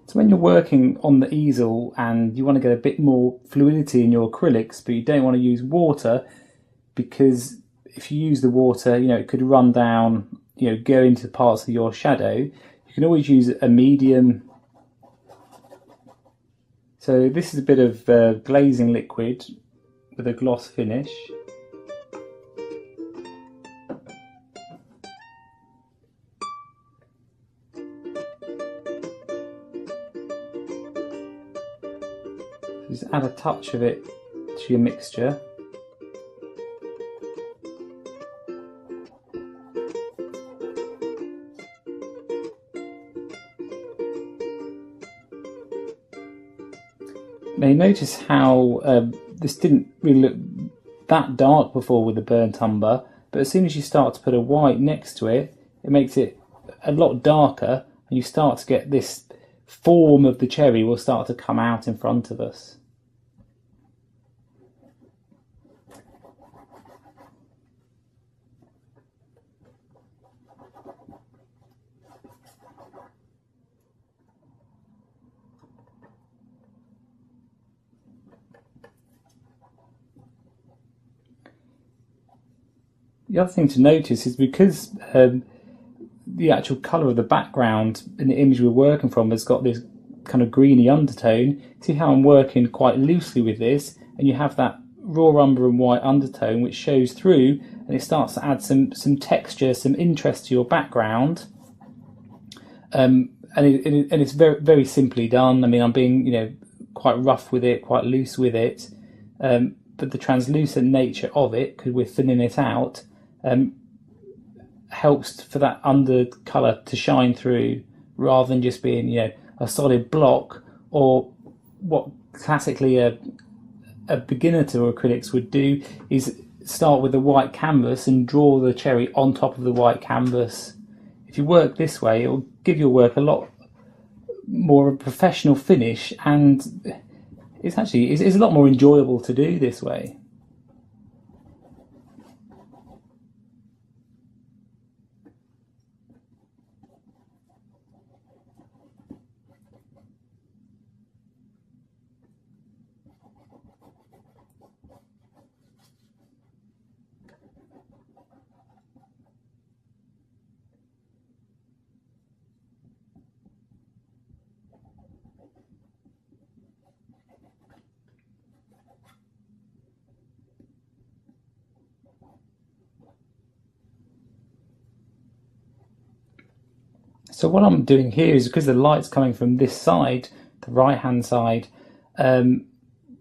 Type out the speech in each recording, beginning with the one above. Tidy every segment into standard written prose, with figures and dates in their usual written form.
So when you're working on the easel and you want to get a bit more fluidity in your acrylics, but you don't want to use water, because if you use the water, it could run down, go into parts of your shadow. You can always use a medium. So this is a bit of glazing liquid with a gloss finish. Just add a touch of it to your mixture. Now you notice how this didn't really look that dark before with the burnt umber, but as soon as you start to put a white next to it, it makes it a lot darker, and you start to get this form of the cherry will start to come out in front of us. The other thing to notice is because the actual colour of the background in the image we're working from has got this kind of greeny undertone. See how I'm working quite loosely with this, and you have that raw umber and white undertone which shows through, and it starts to add some texture, some interest to your background. And it's very, very simply done. I mean, I'm being quite rough with it, quite loose with it, but the translucent nature of it, because we're thinning it out, helps for that under colour to shine through, rather than just being a solid block, or what classically a beginner to acrylics would do is start with a white canvas and draw the cherry on top of the white canvas. If you work this way, it will give your work a lot more of a professional finish, and it's a lot more enjoyable to do this way. So what I'm doing here is, because the light's coming from this side, the right hand side, I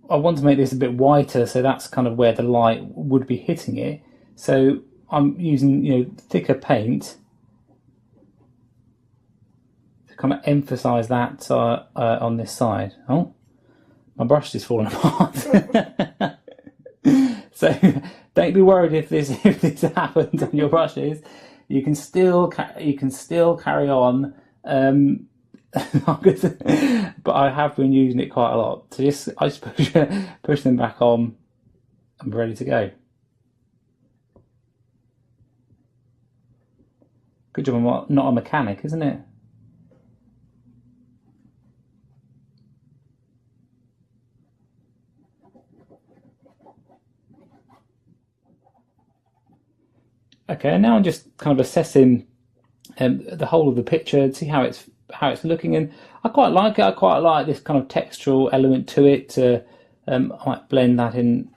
want to make this a bit whiter, so that's kind of where the light would be hitting it. So I'm using thicker paint to kind of emphasize that on this side. Oh, my brush is falling apart. So don't be worried if this happens on your brushes. You can still carry on, but I have been using it quite a lot. So I just push them back on, and we're ready to go. Good job, I'm not a mechanic, isn't it? Okay, now I'm just kind of assessing the whole of the picture, see how it's looking, and I quite like it. I quite like this kind of textural element to it. I might blend that in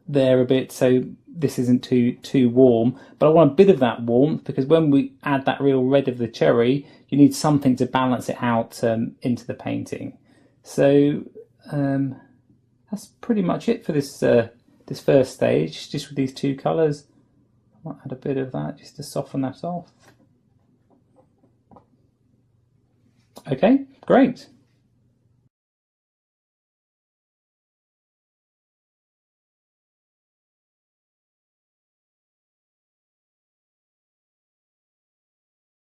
there a bit, so this isn't too warm. But I want a bit of that warmth, because when we add that real red of the cherry, you need something to balance it out into the painting. So that's pretty much it for this first stage, just with these two colours. I might add a bit of that just to soften that off. Okay, great.